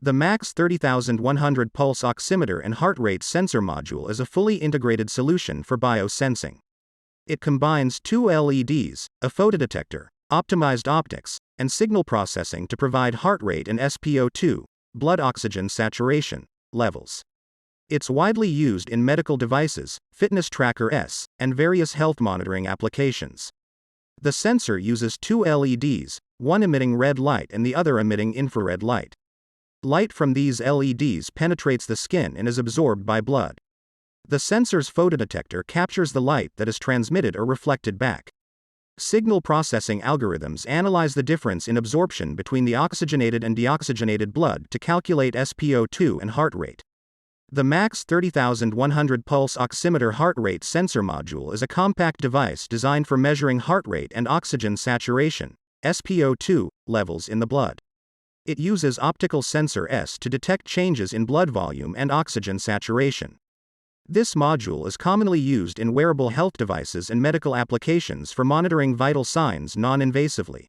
The MAX30100 pulse oximeter and heart rate sensor module is a fully integrated solution for biosensing. It combines two LEDs, a photodetector, optimized optics, and signal processing to provide heart rate and SpO2, blood oxygen saturation, levels. It's widely used in medical devices, fitness tracker S, and various health monitoring applications. The sensor uses two LEDs, one emitting red light and the other emitting infrared light. Light from these LEDs penetrates the skin and is absorbed by blood. The sensor's photodetector captures the light that is transmitted or reflected back. Signal processing algorithms analyze the difference in absorption between the oxygenated and deoxygenated blood to calculate SpO2 and heart rate. The MAX30100 pulse oximeter heart rate sensor module is a compact device designed for measuring heart rate and oxygen saturation, SpO2, levels in the blood. It uses optical sensor S to detect changes in blood volume and oxygen saturation. This module is commonly used in wearable health devices and medical applications for monitoring vital signs non-invasively.